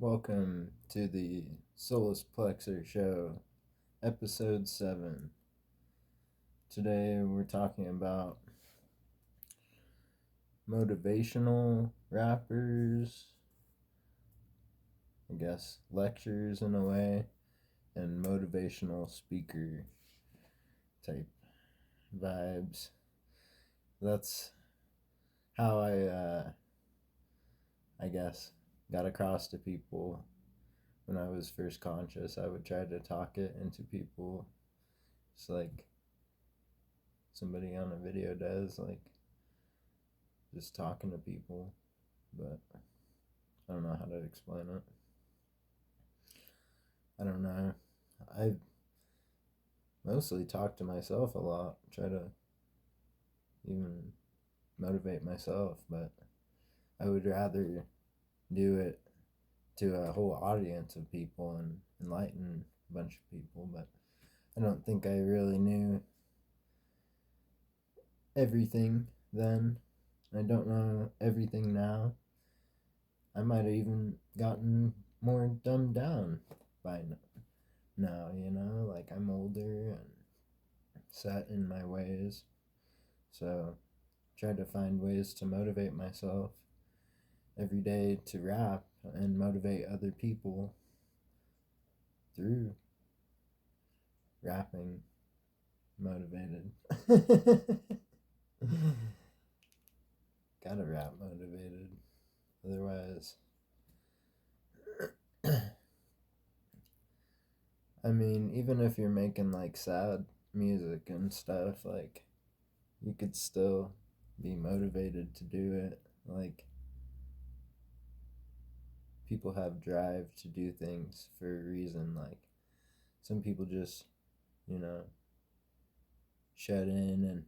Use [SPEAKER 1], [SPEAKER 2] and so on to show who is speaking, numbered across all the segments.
[SPEAKER 1] Welcome to the Solus Plexar Show, episode 7. Today we're talking about motivational rappers, I guess lectures in a way, and motivational speaker type vibes. That's how I guess, got across to people when I was first conscious. I would try to talk it into people, just like somebody on a video does, like just talking to people. But I don't know how to explain it. I don't know. I mostly talk to myself a lot, try to even motivate myself, but I would rather do it to a whole audience of people and enlighten a bunch of people. But I don't think I really knew everything then. I don't know everything now. I might have even gotten more dumbed down by now, like I'm older and set in my ways. So try to find ways to motivate myself every day to rap and motivate other people through rapping motivated. Gotta rap motivated. Otherwise, I mean, even if you're making like sad music and stuff, like you could still be motivated to do it. Like people have drive to do things for a reason. Like some people just, you know, shut in and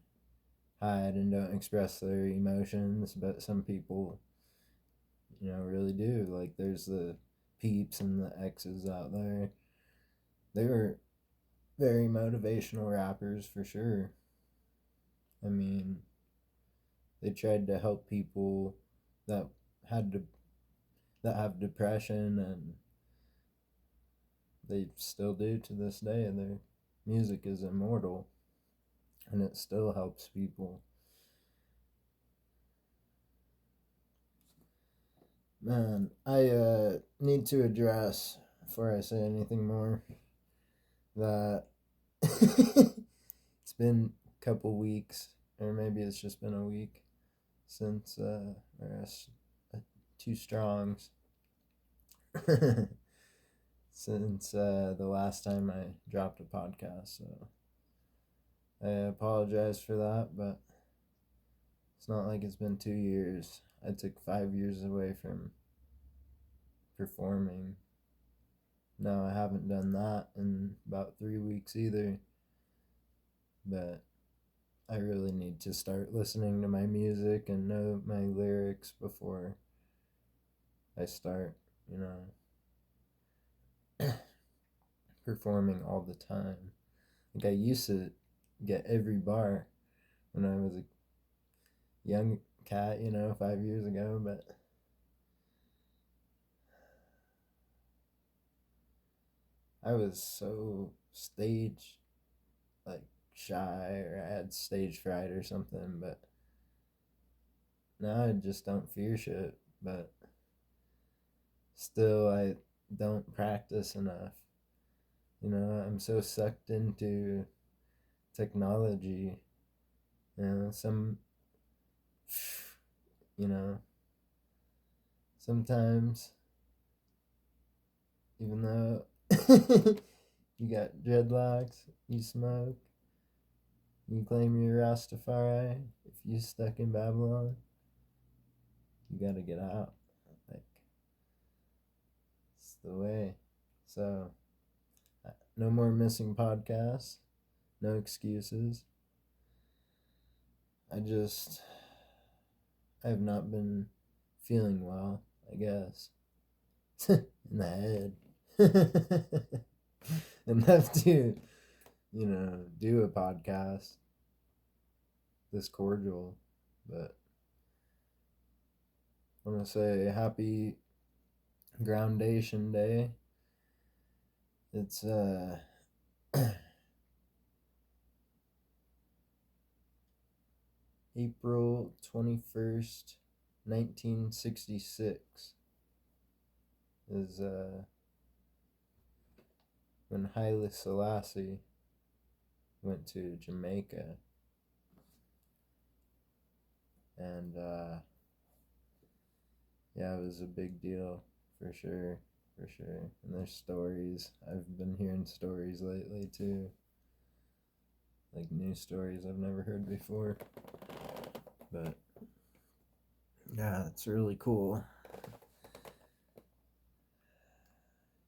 [SPEAKER 1] hide and don't express their emotions, but some people, really do. Like there's the peeps and the X's out there. They were very motivational rappers for sure. I mean, they tried to help people that had to that have depression, and they still do to this day. Their music is immortal and it still helps people. Man, I need to address before I say anything more that it's been a couple weeks, or maybe it's just been a week since two strongs since the last time I dropped a podcast. So I apologize for that, but it's not like it's been 2 years. I took 5 years away from performing. No, I haven't done that in about 3 weeks either. But I really need to start listening to my music and know my lyrics before I start, performing all the time. Like I used to get every bar when I was a young cat, 5 years ago, but I was so stage like shy, or I had stage fright or something. But now I just don't fear shit. But still, I don't practice enough. I'm so sucked into technology. Some, you know, sometimes, even though you got dreadlocks, you smoke, you claim you're Rastafari, if you stuck in Babylon, you gotta get out. Like, it's the way. So, no more missing podcasts, no excuses. I have not been feeling well, I guess. In the head. Enough to, do a podcast this cordial. But I want to say happy Groundation Day. It's April 21st, 1966 is when Haile Selassie went to Jamaica, and yeah, it was a big deal for sure, for sure. And there's stories. I've been hearing stories lately too, like new stories I've never heard before. But yeah, it's really cool.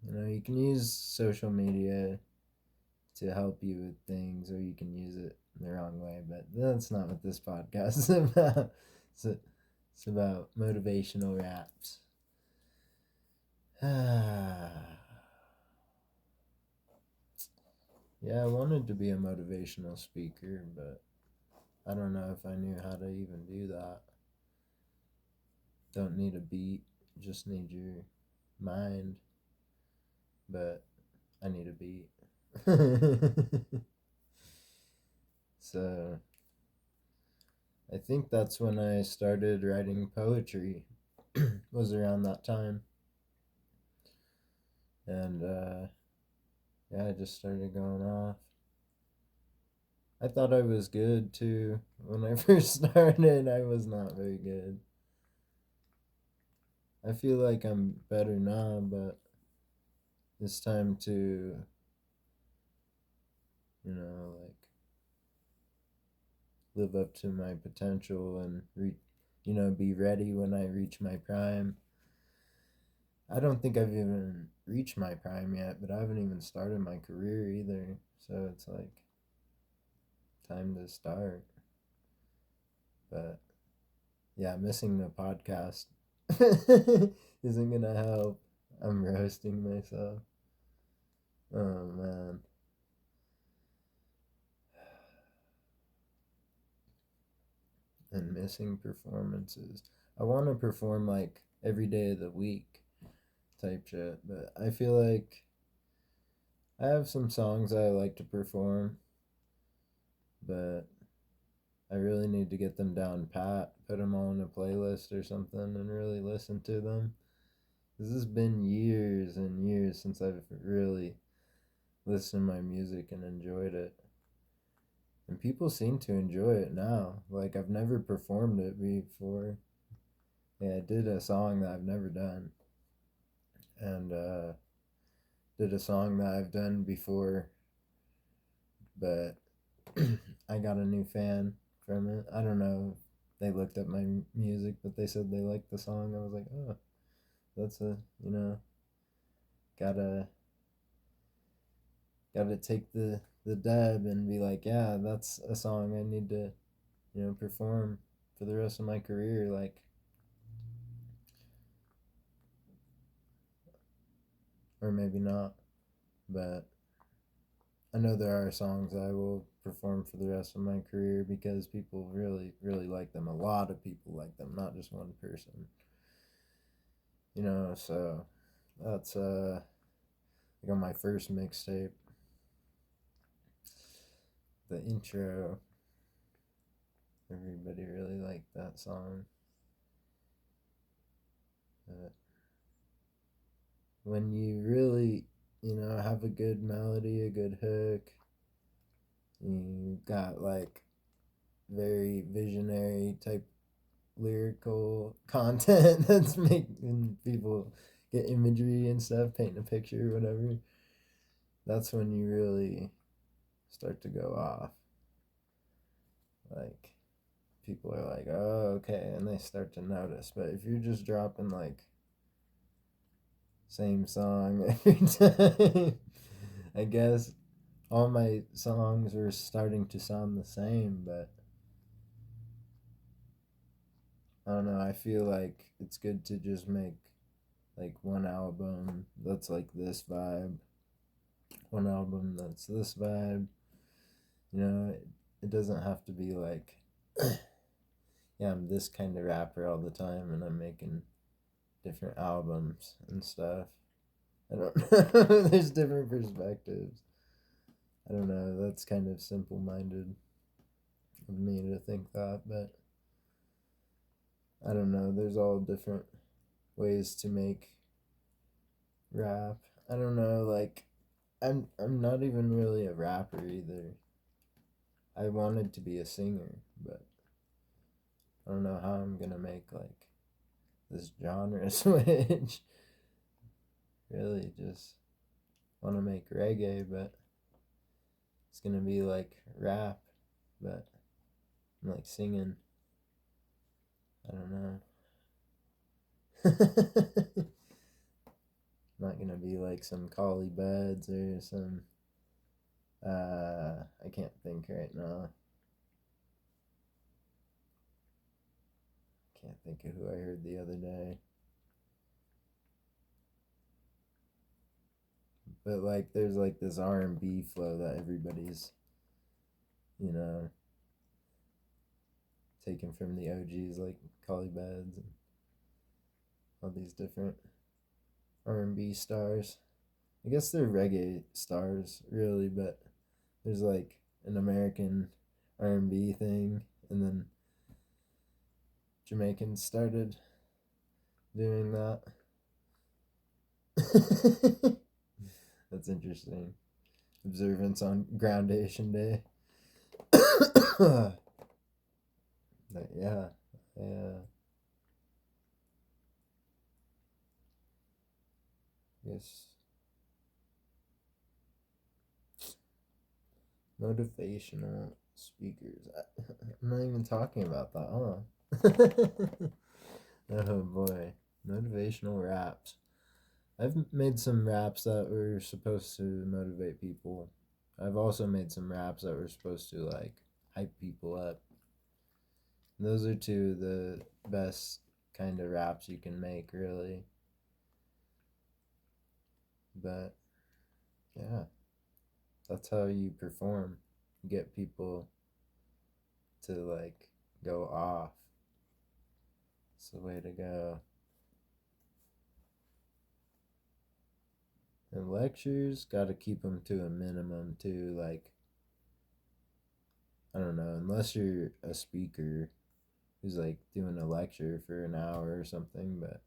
[SPEAKER 1] You know, you can use social media to help you with things, or you can use it the wrong way, but that's not what this podcast is about. It's about motivational raps. Yeah, I wanted to be a motivational speaker, but I don't know if I knew how to even do that. Don't need a beat, just need your mind, but I need a beat. So I think that's when I started writing poetry, was around that time. And yeah, I just started going off. I thought I was good too. When I first started, I was not very good. I feel like I'm better now, but it's time to, like live up to my potential and be ready when I reach my prime. I don't think I've even reached my prime yet, but I haven't even started my career either. So it's like time to start. But yeah, missing the podcast isn't gonna help. I'm roasting myself. Oh man. And missing performances. I want to perform like every day of the week type shit, but I feel like I have some songs I like to perform, but I really need to get them down pat, put them all in a playlist or something, and really listen to them. This has been years and years since I've really listened to my music and enjoyed it. And people seem to enjoy it now. Like, I've never performed it before. Yeah, I did a song that I've never done. And did a song that I've done before, but I got a new fan from it. I don't know. They looked at my music, but they said they liked the song. I was like, oh, that's gotta gotta take the dab and be like, yeah, that's a song I need to perform for the rest of my career. Like, or maybe not, but I know there are songs I will perform for the rest of my career because people really, really like them. A lot of people like them, not just one person. So that's like on my first mixtape, the intro. Everybody really liked that song. But when you really, have a good melody, a good hook, you got like very visionary type lyrical content that's making people get imagery and stuff, paint a picture, whatever. That's when you really start to go off. Like, people are like, oh, okay, and they start to notice. But if you're just dropping like same song every time, I guess all my songs are starting to sound the same, but I don't know. I feel like it's good to just make like one album that's like this vibe, one album that's this vibe. It doesn't have to be like, yeah, I'm this kind of rapper all the time and I'm making different albums and stuff. I don't know. There's different perspectives. I don't know. That's kind of simple minded of me to think that, but I don't know. There's all different ways to make rap. I don't know. Like, I'm not even really a rapper either. I wanted to be a singer, but I don't know how I'm gonna make like this genre switch. Really, just want to make reggae, but it's gonna be like rap, but I'm like singing. I don't know. Not gonna be like some Collie Buds or some. I can't think right now. Can't think of who I heard the other day. But like, there's like this R&B flow that everybody's, you know, taken from the OGs like Collie Buds and all these different R&B stars. I guess they're reggae stars, really, but there's like an American R&B thing, and then Jamaicans started doing that. That's interesting. Observance on Groundation Day. But yeah, yeah. Yes. Motivational speakers. I'm not even talking about that, huh? Oh boy. Motivational raps. I've made some raps that were supposed to motivate people. I've also made some raps that were supposed to like hype people up. And those are two of the best kind of raps you can make, really. But yeah, that's how you perform. You get people to like go off. It's the way to go. And lectures, gotta keep them to a minimum too. Like, I don't know, unless you're a speaker who's like doing a lecture for an hour or something, but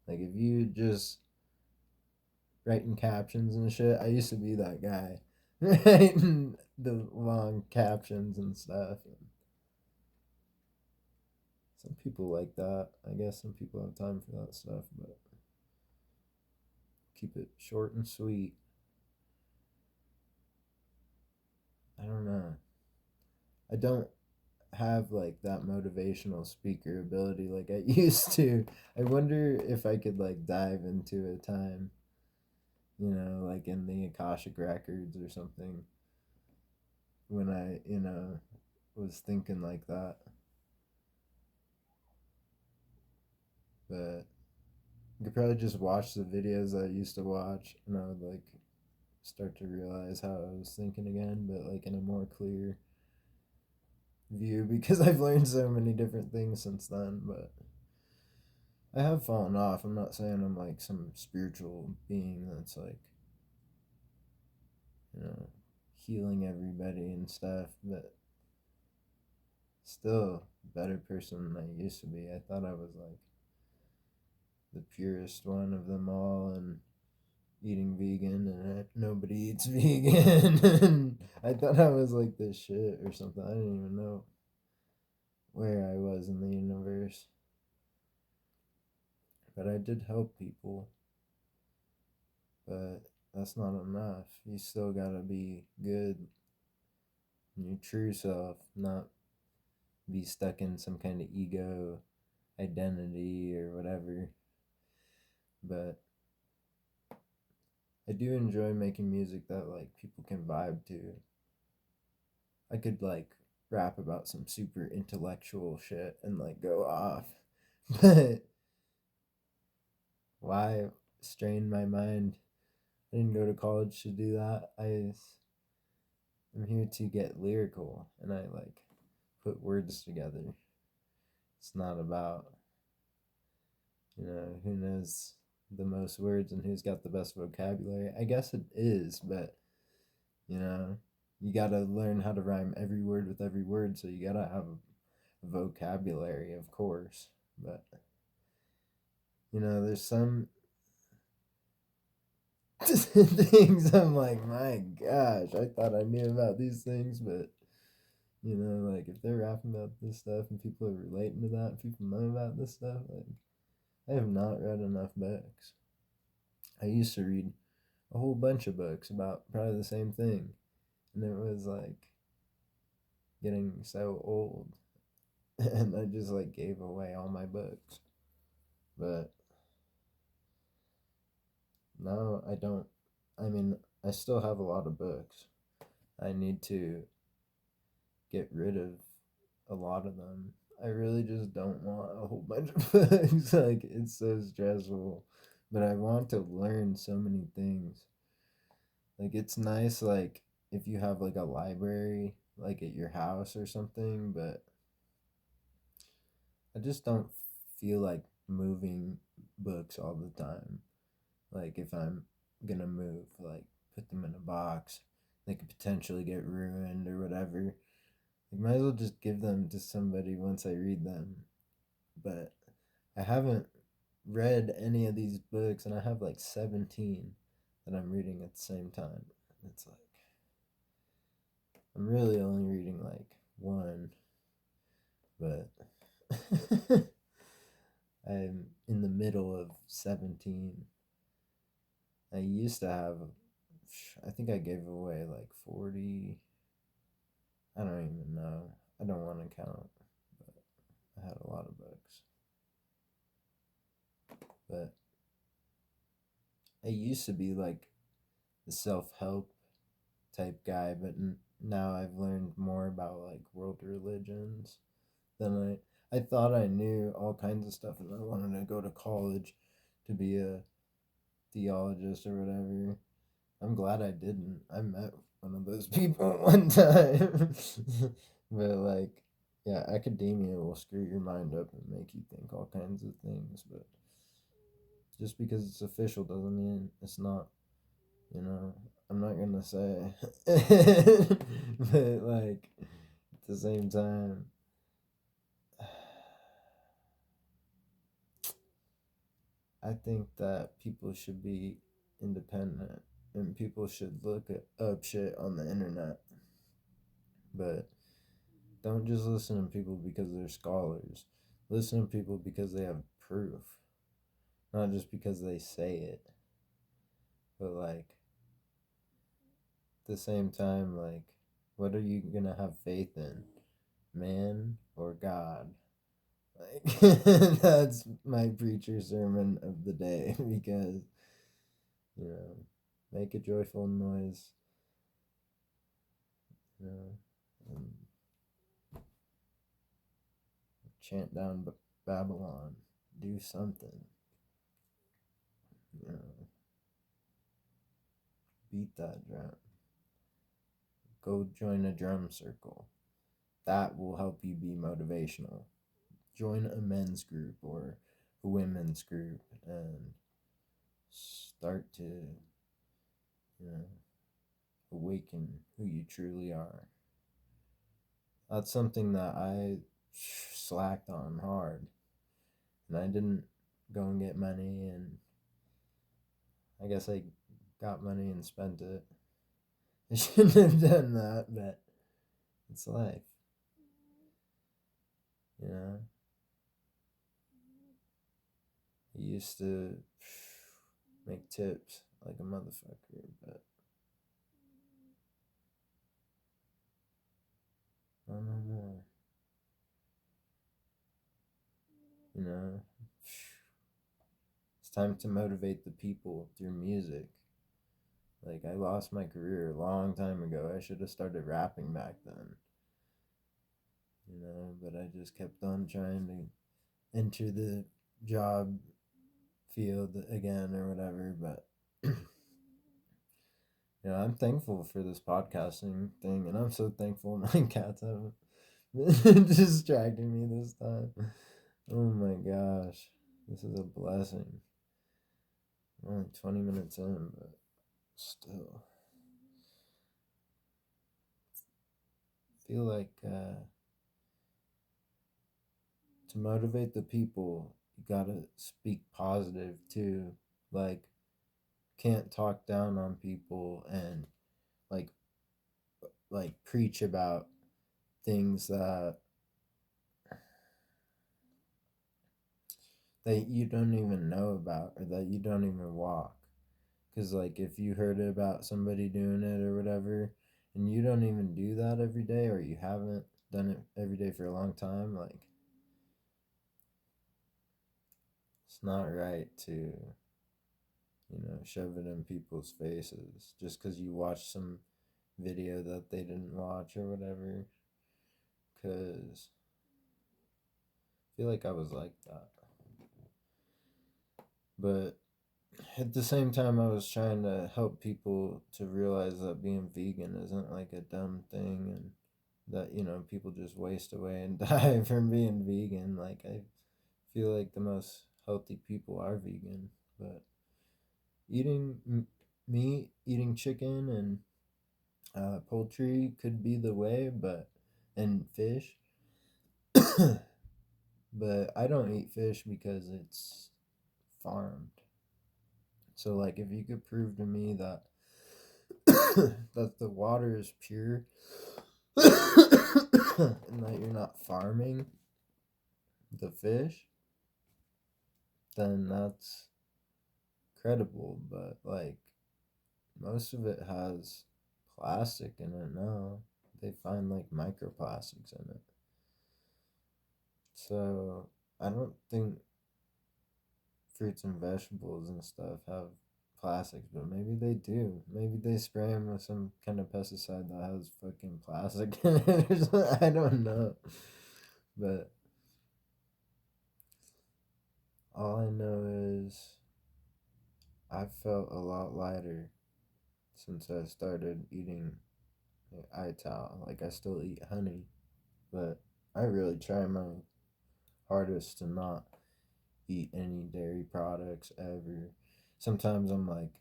[SPEAKER 1] like if you just writing captions and shit, I used to be that guy. Writing the long captions and stuff. Some people like that. I guess some people have time for that stuff, but keep it short and sweet. I don't know. I don't have like that motivational speaker ability like I used to. I wonder if I could like dive into a time, like in the Akashic Records or something when I, was thinking like that. But you could probably just watch the videos I used to watch and I would like start to realize how I was thinking again, but like in a more clear view because I've learned so many different things since then, but I have fallen off. I'm not saying I'm like some spiritual being that's like, you know, healing everybody and stuff, but still a better person than I used to be. I thought I was like the purest one of them all and eating vegan and nobody eats vegan. And I thought I was like this shit or something. I didn't even know where I was in the universe. But I did help people. But that's not enough. You still gotta be good in your true self, not be stuck in some kind of ego identity or whatever. But I do enjoy making music that like people can vibe to. I could like rap about some super intellectual shit and like go off. But why strain my mind? I didn't go to college to do that. I'm here to get lyrical and I like put words together. It's not about who knows the most words and who's got the best vocabulary. I guess it is, but you know, you gotta learn how to rhyme every word with every word, so you gotta have a vocabulary, of course. But there's some things I'm like, my gosh, I thought I knew about these things, but like if they're rapping about this stuff and people are relating to that, people know about this stuff, like I have not read enough books. I used to read a whole bunch of books about probably the same thing, and it was like getting so old, and I just like gave away all my books. But no, I don't. I mean, I still have a lot of books. I need to get rid of a lot of them. I really just don't want a whole bunch of books. Like, it's so stressful. But I want to learn so many things. Like, it's nice, like, if you have, like, a library, like, at your house or something, but I just don't feel like moving books all the time. Like, if I'm gonna move, like, put them in a box, they could potentially get ruined or whatever. You might as well just give them to somebody once I read them. But I haven't read any of these books, and I have like 17 that I'm reading at the same time. It's like, I'm really only reading like one, but I'm in the middle of 17. I used to have, I think I gave away like 40. I don't even know. I don't want to count, but I had a lot of books. But I used to be like the self help type guy, but now I've learned more about like world religions than I thought I knew all kinds of stuff, and I wanted to go to college to be a theologist or whatever. I'm glad I didn't. I met one of those people one time. But like, yeah, academia will screw your mind up and make you think all kinds of things, but just because it's official doesn't mean it's not, you know. I'm not gonna say but like at the same time, I think that people should be independent and people should look up shit on the internet. But don't just listen to people because they're scholars. Listen to people because they have proof, not just because they say it. But like at the same time, like, what are you gonna have faith in, man or God? Like, that's my preacher sermon of the day because you know, make a joyful noise, you know, and chant down Babylon. Do something, you know, beat that drum. Go join a drum circle. That will help you be motivational. Join a men's group or a women's group and start to, awaken who you truly are. That's something that I slacked on hard. And I didn't go and get money, and I guess I got money and spent it. I shouldn't have done that, but it's life. You know? I used to make tips like a motherfucker, but not no more. You know? It's time to motivate the people through music. Like, I lost my career a long time ago. I should have started rapping back then. But I just kept on trying to enter the job field again or whatever. But I'm thankful for this podcasting thing, and I'm so thankful my cats haven't been distracting me this time. Oh my gosh. This is a blessing. I'm only 20 minutes in, but still. I feel like to motivate the people, you gotta speak positive too. Like, can't talk down on people and like preach about things that you don't even know about or that you don't even walk. Because like if you heard about somebody doing it or whatever, and you don't even do that every day, or you haven't done it every day for a long time, like it's not right to shove it in people's faces just because you watched some video that they didn't watch or whatever. Because I feel like I was like that. But at the same time, I was trying to help people to realize that being vegan isn't like a dumb thing, and that people just waste away and die from being vegan. Like, I feel like the most healthy people are vegan, but eating meat, eating chicken and poultry could be the way, and fish. But I don't eat fish because it's farmed. So like if you could prove to me that that the water is pure and that you're not farming the fish, then that's credible. But like most of it has plastic in it now. They find like microplastics in it. So I don't think fruits and vegetables and stuff have plastics, but maybe they do. Maybe they spray them with some kind of pesticide that has fucking plastic in it or something. I don't know. But all I know is I felt a lot lighter since I started eating ital. Like I still eat honey, but I really try my hardest to not eat any dairy products ever. Sometimes I'm like,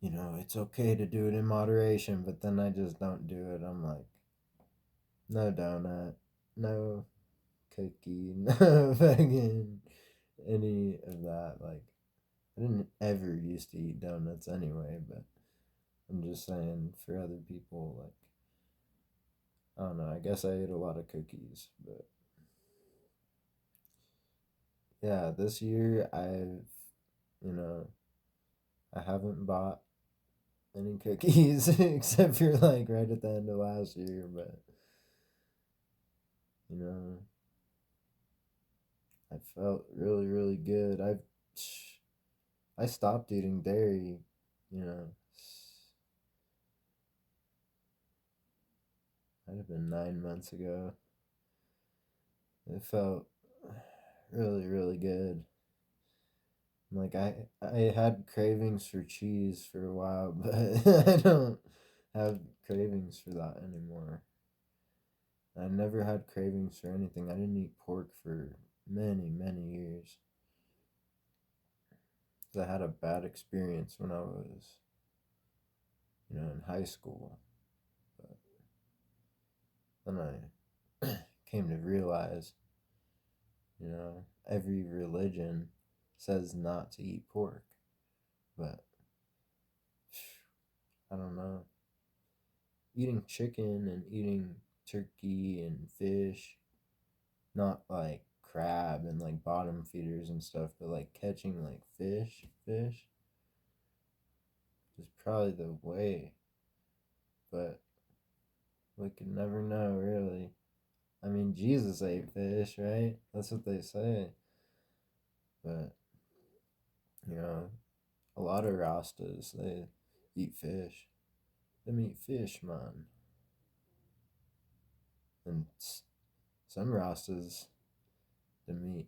[SPEAKER 1] it's okay to do it in moderation, but then I just don't do it. I'm like, no donut, no cookie, no fucking any of that. Like, I didn't ever used to eat donuts anyway, but I'm just saying for other people, like, I don't know, I guess I ate a lot of cookies, but yeah, this year you know, I haven't bought any cookies except for like right at the end of last year, but you know, I felt really, really good. I stopped eating dairy, you know, might have been 9 months ago. It felt really, really good. Like I had cravings for cheese for a while, but I don't have cravings for that anymore. I never had cravings for anything. I didn't eat pork for many, many years. I had a bad experience when I was, in high school. But then I came to realize, every religion says not to eat pork. But I don't know. Eating chicken and eating turkey and fish, not like crab and like bottom feeders and stuff, but like catching like fish is probably the way. But we can never know, really. I mean, Jesus ate fish, right? That's what they say. But, you know, a lot of Rastas, they eat fish. They eat fish, man. And some Rastas, they eat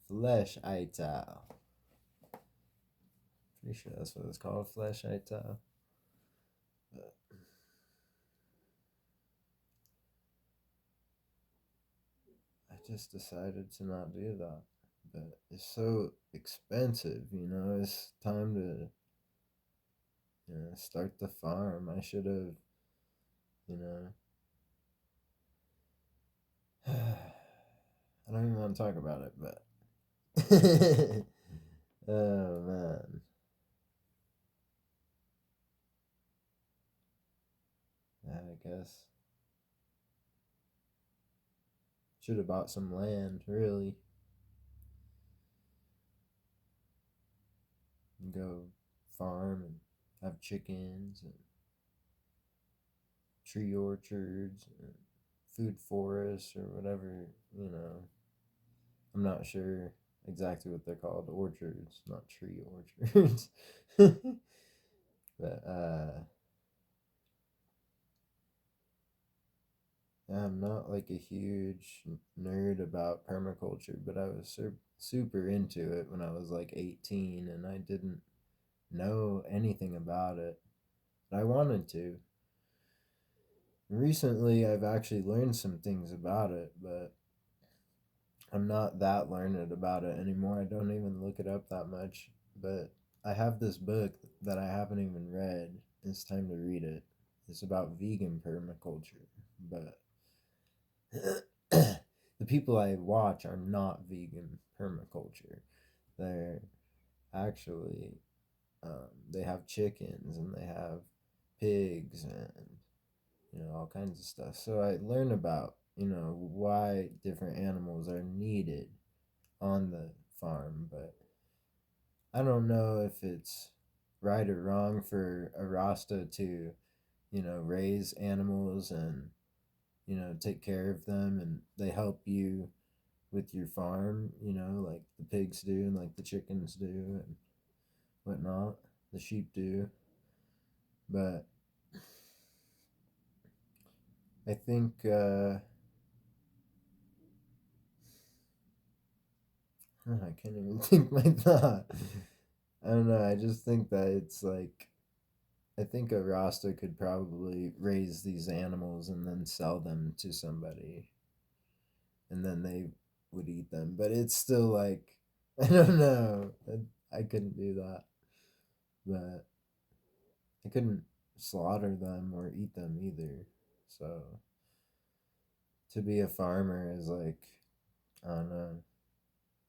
[SPEAKER 1] flesh ital. Pretty sure that's what it's called, flesh ital. But I just decided to not do that. but it's so expensive, It's time to, start the farm. I should have, you know. I don't even want to talk about it, but oh man, yeah, I guess should have bought some land, really, and go farm and have chickens and tree orchards and food forests or whatever, you know. I'm not sure exactly what they're called, orchards, not tree orchards. But I'm not like a huge nerd about permaculture, but I was super into it when I was like 18 and I didn't know anything about it. But I wanted to. Recently, I've actually learned some things about it, but I'm not that learned about it anymore. I don't even look it up that much. But I have this book that I haven't even read. It's time to read it. It's about vegan permaculture. But the people I watch are not vegan permaculture. They're actually, they have chickens and they have pigs and, all kinds of stuff. So I learn about, why different animals are needed on the farm, but I don't know if it's right or wrong for a Rasta to, raise animals and, take care of them and they help you with your farm, like the pigs do and like the chickens do and whatnot, the sheep do. But I think, I can't even think my thought. I don't know. I just think that it's like, I think a Rasta could probably raise these animals and then sell them to somebody and then they would eat them. But it's still like, I don't know. I couldn't do that. But I couldn't slaughter them or eat them either. So to be a farmer is like, I don't know,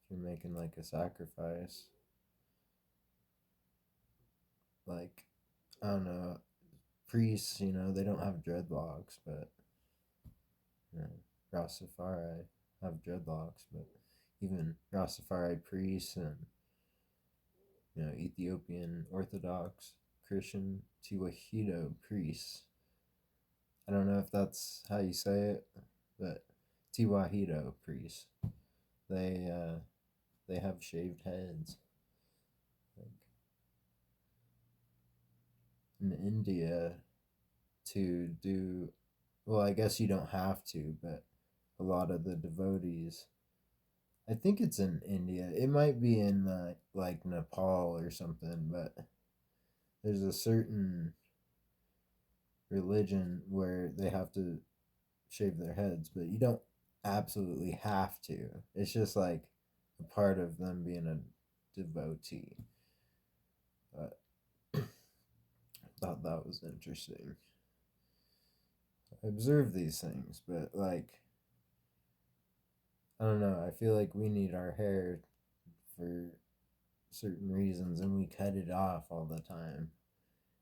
[SPEAKER 1] if you're making like a sacrifice. Like, I don't know, priests, they don't have dreadlocks, but, you know, Rastafari have dreadlocks, but even Rastafari priests and, Ethiopian Orthodox Christian Tiwahedo priests. I don't know if that's how you say it, but Tiwahedo priests. They they have shaved heads. Like in India, to do, well, I guess you don't have to, but a lot of the devotees, I think it's in India. It might be in like Nepal or something, but there's a certain religion where they have to shave their heads, but you don't absolutely have to. It's just like a part of them being a devotee. But I thought that was interesting. I observe these things, but like, I don't know. I feel like we need our hair for certain reasons and we cut it off all the time.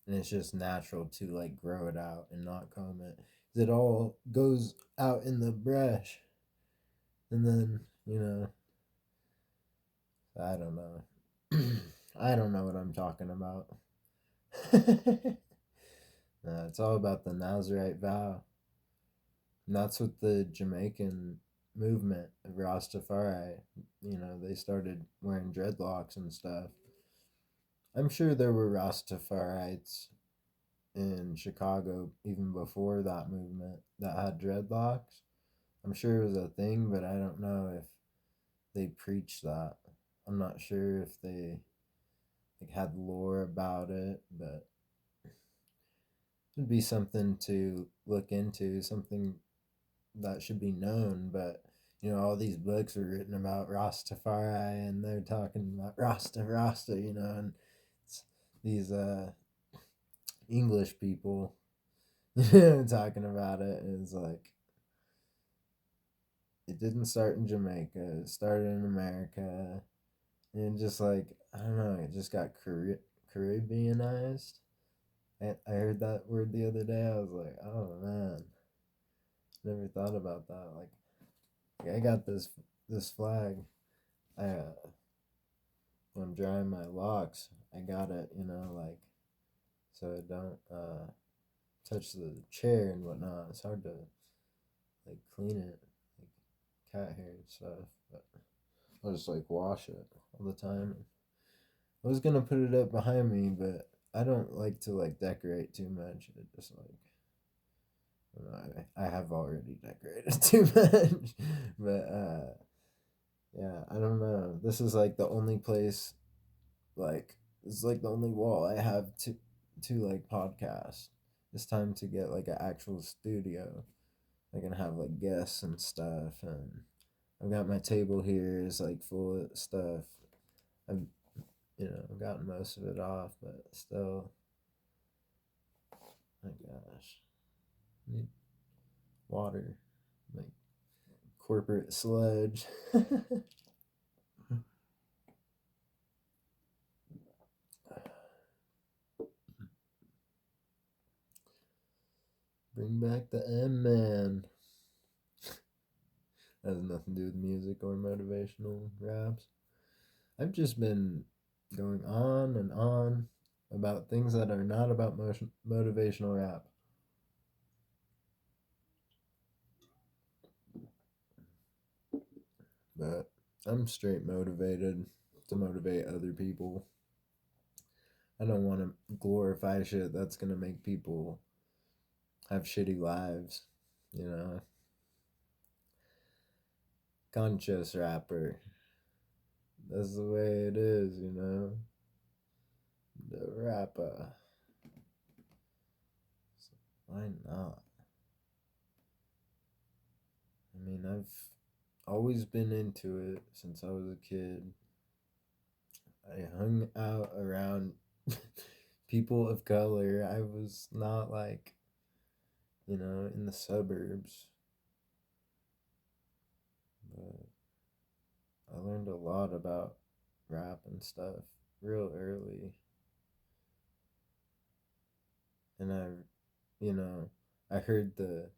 [SPEAKER 1] And it's just natural to like grow it out and not comb it. It all goes out in the brush. And then, I don't know. I don't know what I'm talking about. No, it's all about the Nazarite vow. And that's what the Jamaican movement of Rastafari, they started wearing dreadlocks and stuff. I'm sure there were Rastafarites in Chicago even before that movement that had dreadlocks. I'm sure it was a thing, but I don't know if they preached that. I'm not sure if they like had lore about it, but it'd be something to look into, something that should be known. But all these books are written about Rastafari, and they're talking about Rasta, and it's these English people talking about it, and it's like it didn't start in Jamaica, it started in America, and just like I don't know, it just got Caribbeanized. I heard that word the other day. I was like, oh man, never thought about that. Like I got this flag. I when I'm drying my locks, I got it, like so it don't touch the chair and whatnot. It's hard to like clean it, like cat hair and stuff. But I'll just like wash it all the time. I was gonna put it up behind me, but I don't like to like decorate too much. It just like I have already decorated too much, but yeah, I don't know. This is like the only place, like it's like the only wall I have to like podcast. It's time to get like an actual studio. I can have like guests and stuff, and I've got my table here is like full of stuff. I've gotten most of it off, but still, my gosh, I need water, like corporate sludge. Bring back the M Man. That has nothing to do with music or motivational raps. I've just been going on and on about things that are not about motivational rap. But I'm straight motivated to motivate other people. I don't want to glorify shit that's going to make people have shitty lives, you know. Conscious rapper. That's the way it is. The rapper. So why not? I mean, I've always been into it since I was a kid. I hung out around people of color. I was not like, in the suburbs. But I learned a lot about rap and stuff real early. And you know, I heard the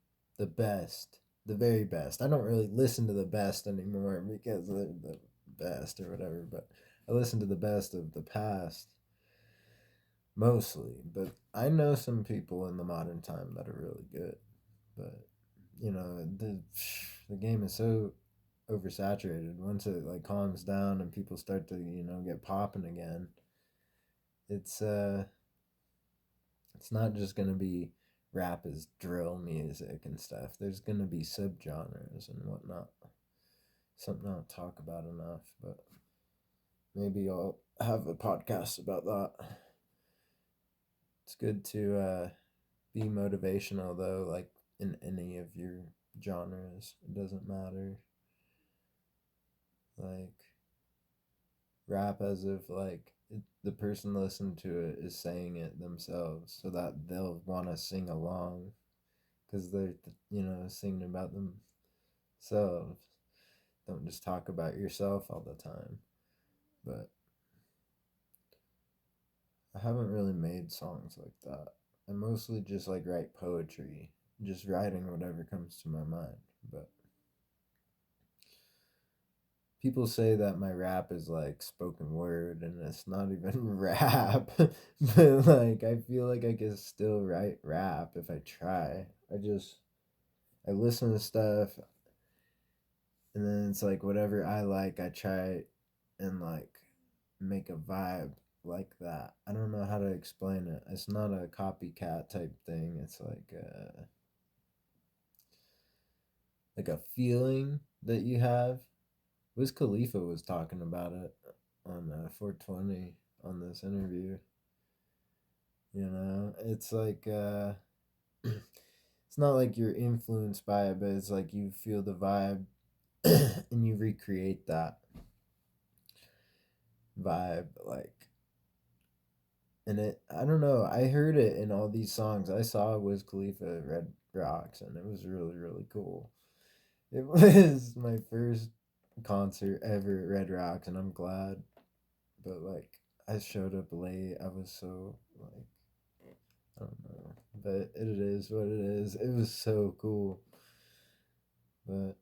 [SPEAKER 1] best, the very best. I don't really listen to the best anymore because they're the best or whatever, but I listen to the best of the past mostly. But I know some people in the modern time that are really good. But the game is so oversaturated. Once it like calms down and people start to get popping again, it's it's not just gonna be rap is drill music and stuff. There's gonna be subgenres and whatnot. Something I don't talk about enough, but maybe I'll have a podcast about that. It's good to be motivational though, like in any of your genres. It doesn't matter. Like rap as if like the person listening to it is saying it themselves so that they'll want to sing along because they're singing about themselves. Don't just talk about yourself all the time. But I haven't really made songs like that. I mostly just like write poetry, just writing whatever comes to my mind. But people say that my rap is like spoken word and it's not even rap. But like I feel like I can still write rap if I try. I listen to stuff and then it's like whatever I like I try and like make a vibe like that. I don't know how to explain it. It's not a copycat type thing. It's like a feeling that you have. Wiz Khalifa was talking about it on 420 on this interview. It's like it's not like you're influenced by it, but it's like you feel the vibe and you recreate that vibe, like, and I don't know, I heard it in all these songs. I saw Wiz Khalifa at Red Rocks, and it was really, really cool. It was my first concert ever at Red Rocks, and I'm glad. But like, I showed up late. I was so like, I don't know, but it is what it is. It was so cool, but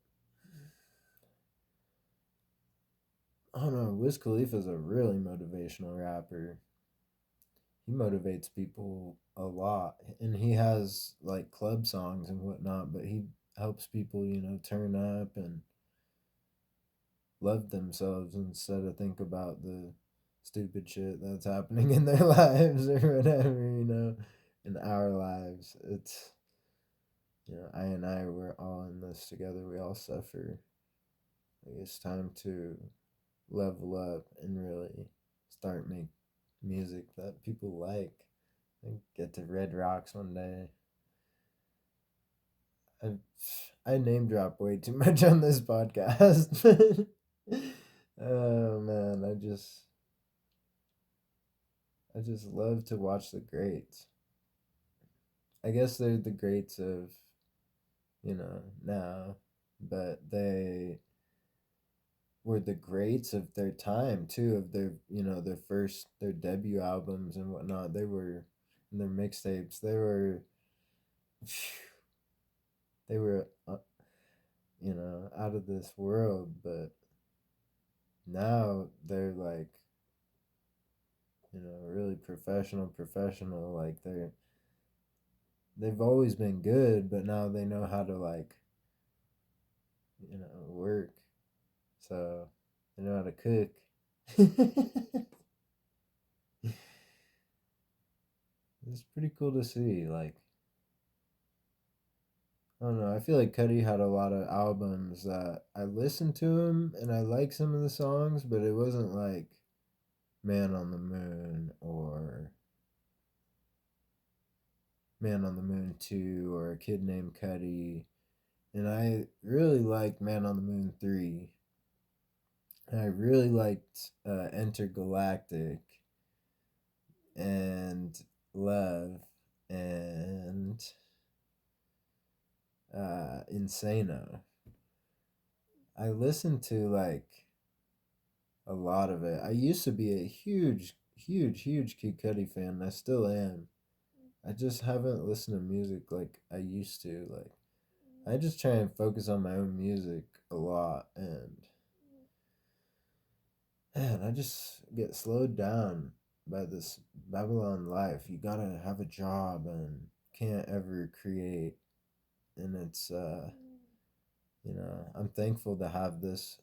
[SPEAKER 1] I don't know. Wiz Khalifa's a really motivational rapper. He motivates people a lot, and he has like club songs and whatnot. But he helps people, turn up and love themselves instead of think about the stupid shit that's happening in their lives or whatever, in our lives. It's, I and I, we're all in this together. We all suffer. Like, it's time to level up and really start make music that people like. And get to Red Rocks one day. I name drop way too much on this podcast. Oh man, I just love to watch the greats. I guess they're the greats of, now, but they were the greats of their time too, of their, their debut albums and whatnot. They were in their mixtapes. They were out of this world, but now they're like, really professional, like they've always been good, but now they know how to like, work. So they know how to cook. It's pretty cool to see. Like, I don't know. I feel like Cuddy had a lot of albums that I listened to him and I like some of the songs, but it wasn't like Man on the Moon or Man on the Moon 2 or A Kid Named Cuddy. And I really liked Man on the Moon 3. And I really liked Intergalactic and Love and Insano. I listened to like a lot of it. I used to be a huge Kid Cudi fan, and I still am. I just haven't listened to music like I used to. Like, I just try and focus on my own music a lot, and man, I just get slowed down by this Babylon life. You gotta have a job and can't ever create, and it's I'm thankful to have this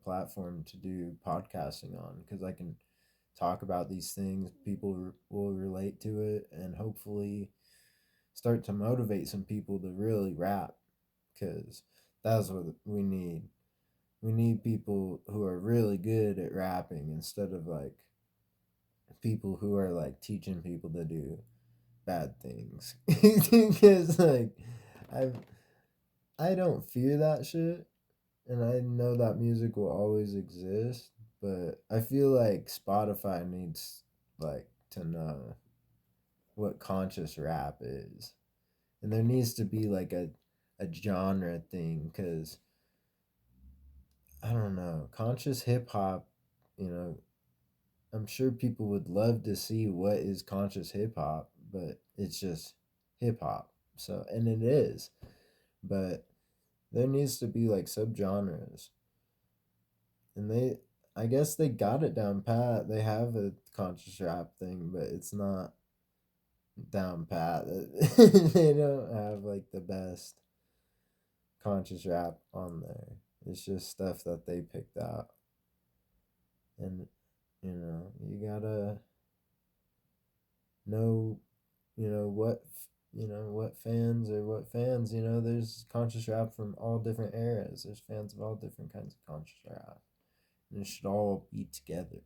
[SPEAKER 1] platform to do podcasting on, because I can talk about these things. People will relate to it, and hopefully start to motivate some people to really rap, because that's what we need. We need people who are really good at rapping instead of like people who are like teaching people to do bad things. Because like I I don't fear that shit, and I know that music will always exist, but I feel like Spotify needs like to know what conscious rap is. And there needs to be like a genre thing, cuz I don't know, conscious hip hop, you know, I'm sure people would love to see what is conscious hip hop, but it's just hip hop. So, and it is, but there needs to be like subgenres, and I guess they got it down pat. They have a conscious rap thing, but it's not down pat. They don't have like the best conscious rap on there. It's just stuff that they picked out, and you gotta know, what fans are what fans. There's conscious rap from all different eras. There's fans of all different kinds of conscious rap, and it should all be together.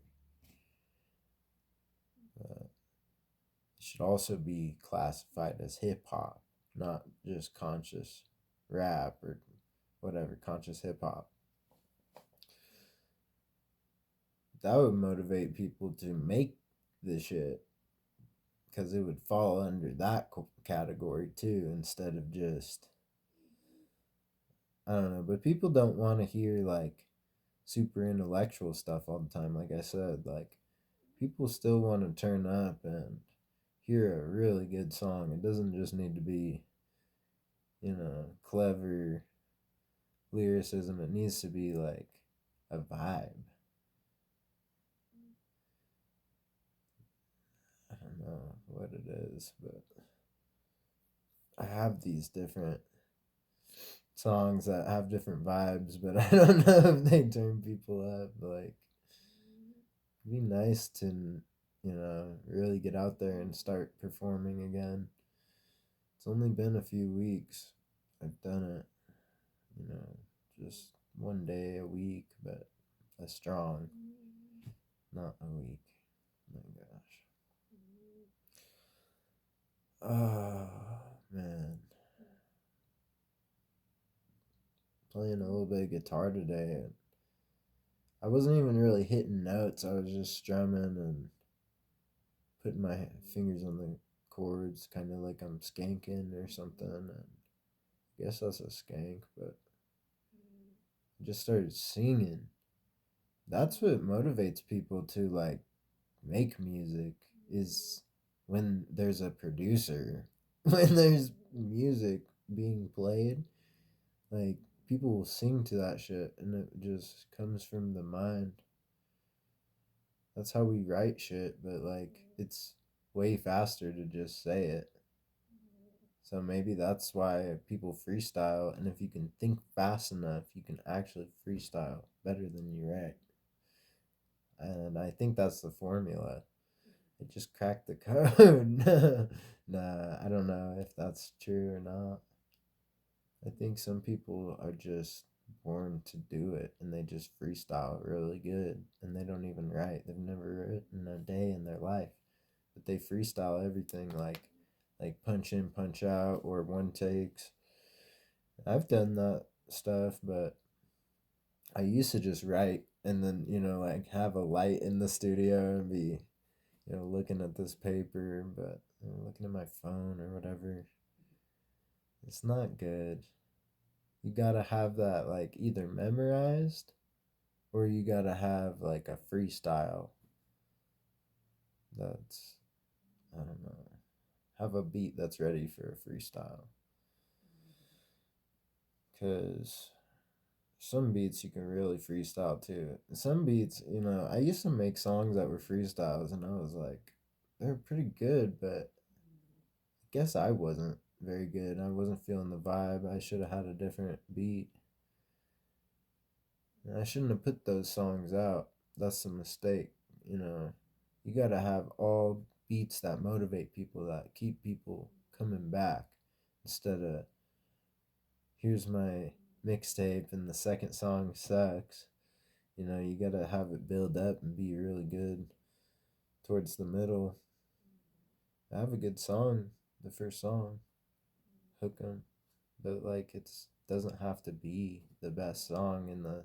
[SPEAKER 1] Uh, it should also be classified as hip hop, not just conscious rap or whatever, conscious hip hop. That would motivate people to make the shit because it would fall under that category too instead of just, I don't know, but people don't want to hear like super intellectual stuff all the time. Like I said, like people still want to turn up and hear a really good song. It doesn't just need to be, clever lyricism. It needs to be like a vibe. I don't know what it is, but I have these different songs that have different vibes, but I don't know if they turn people up. Like, it'd be nice to, really get out there and start performing again. It's only been a few weeks. I've done it, just one day a week, but a strong, not a week. My gosh. Oh, man. Playing a little bit of guitar today. I wasn't even really hitting notes. I was just strumming and putting my fingers on the chords, kind of like I'm skanking or something. And I guess that's a skank, but I just started singing. That's what motivates people to like make music is when there's a producer, when there's music being played, like people will sing to that shit and it just comes from the mind. That's how we write shit, but like it's way faster to just say it. So maybe that's why people freestyle, and if you can think fast enough, you can actually freestyle better than you write. And I think that's the formula. It just cracked the code. Nah, I don't know if that's true or not. I think some people are just born to do it and they just freestyle really good and they don't even write. They've never written a day in their life, but they freestyle everything like punch in, punch out or one takes. I've done that stuff, but I used to just write and then, like have a light in the studio and be, looking at this paper, but looking at my phone or whatever. It's not good. You gotta have that like either memorized or you gotta have like a freestyle that's, I don't know, have a beat that's ready for a freestyle. Because some beats you can really freestyle too. Some beats, I used to make songs that were freestyles and I was like, they're pretty good, but I guess I wasn't very good. I wasn't feeling the vibe. I should have had a different beat. And I shouldn't have put those songs out. That's a mistake. You know, you got to have all beats that motivate people, that keep people coming back instead of here's my mixtape and the second song sucks. You got to have it build up and be really good towards the middle. Have a good song, the first song, hook them, but like it's doesn't have to be the best song in the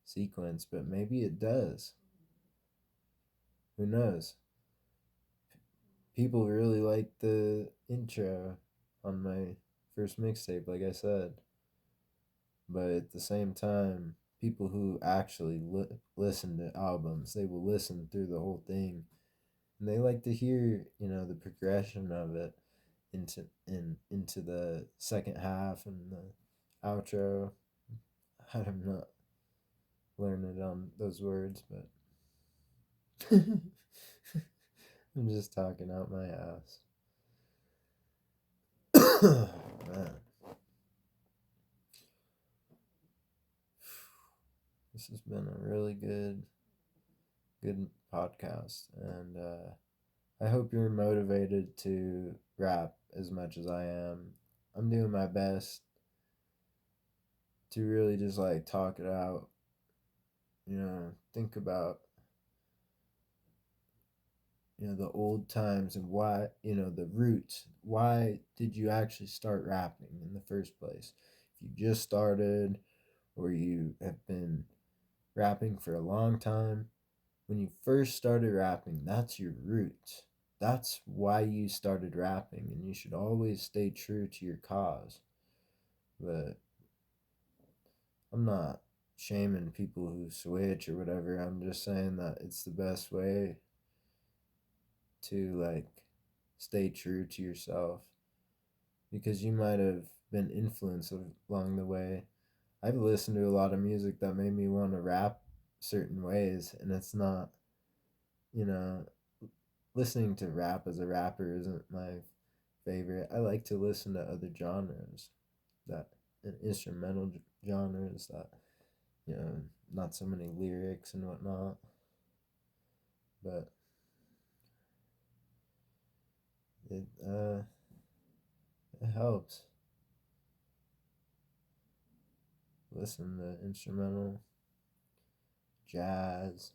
[SPEAKER 1] sequence, but maybe it does. Who knows? People really like the intro on my first mixtape, like I said. But at the same time, people who actually listen to albums, they will listen through the whole thing, and they like to hear, the progression of it into the second half and the outro. I'm not learning on those words, but I'm just talking out my ass. Man, this has been a really good podcast, and I hope you're motivated to rap as much as I am. I'm doing my best to really just like talk it out. Think about the old times and why, the roots. Why did you actually start rapping in the first place? If you just started or you have been rapping for a long time, when you first started rapping, that's your roots. That's why you started rapping, and you should always stay true to your cause. But I'm not shaming people who switch or whatever. I'm just saying that it's the best way to like stay true to yourself, because you might have been influenced along the way. I've listened to a lot of music that made me want to rap certain ways, and it's not, you know, listening to rap as a rapper isn't my favorite. I like to listen to other genres, that instrumental genres that, not so many lyrics and whatnot. But it it helps. Listen to instrumental, jazz,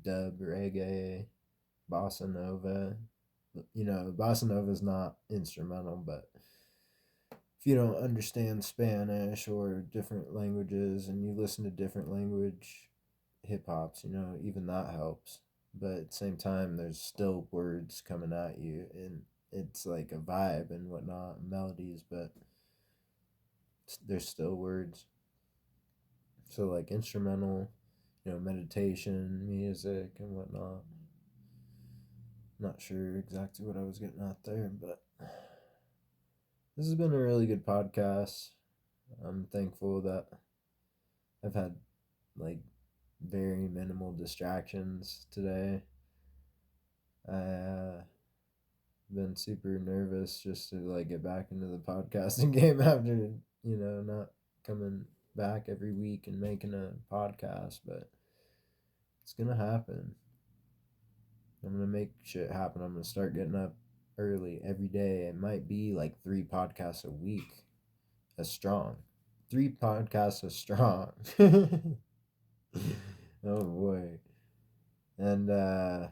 [SPEAKER 1] dub, reggae, bossa nova. Bossa nova is not instrumental, but if you don't understand Spanish or different languages and you listen to different language hip hops, even that helps. But at the same time, there's still words coming at you, and it's like a vibe and whatnot, melodies, but there's still words. So, like instrumental, meditation, music, and whatnot. Not sure exactly what I was getting at there, but this has been a really good podcast. I'm thankful that I've had like very minimal distractions today. I been super nervous just to like get back into the podcasting game after not coming back every week and making a podcast, but it's gonna happen. I'm gonna make shit happen. I'm gonna start getting up early every day. It might be like 3 podcasts a week, as strong. 3 podcasts as strong. Oh boy. And yeah,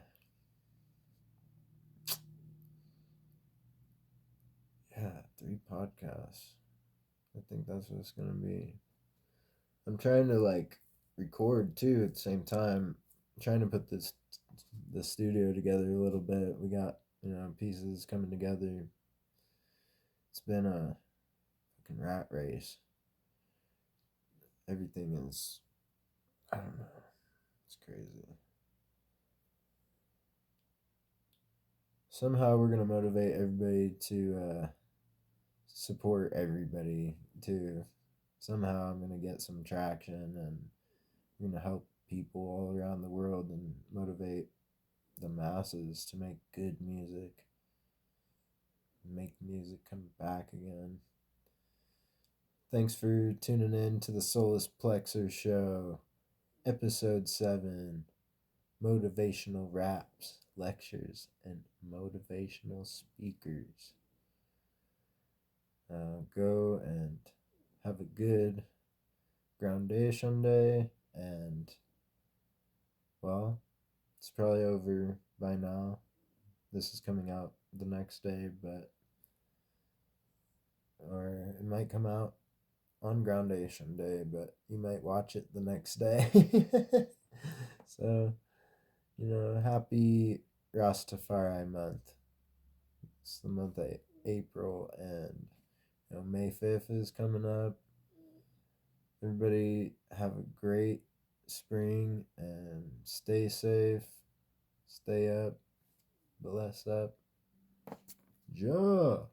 [SPEAKER 1] 3 podcasts. I think that's what it's gonna be. I'm trying to like record too at the same time. I'm trying to put the studio together a little bit. We got pieces coming together. It's been a fucking rat race. Everything is, I don't know. It's crazy. Somehow we're gonna motivate everybody to support everybody too. Somehow I'm gonna get some traction, and we're gonna help people all around the world and motivate the masses to make good music, make music come back again. Thanks for tuning in to the Solus Plexar Show, episode 7, motivational raps, lectures, and motivational speakers. Go and have a good groundation day, and well, it's probably over by now. This is coming out the next day, or it might come out on Groundation Day, but you might watch it the next day. So, happy Rastafari month. It's the month of April, and May 5th is coming up. Everybody have a great spring and stay safe, stay up, bless up. Ja.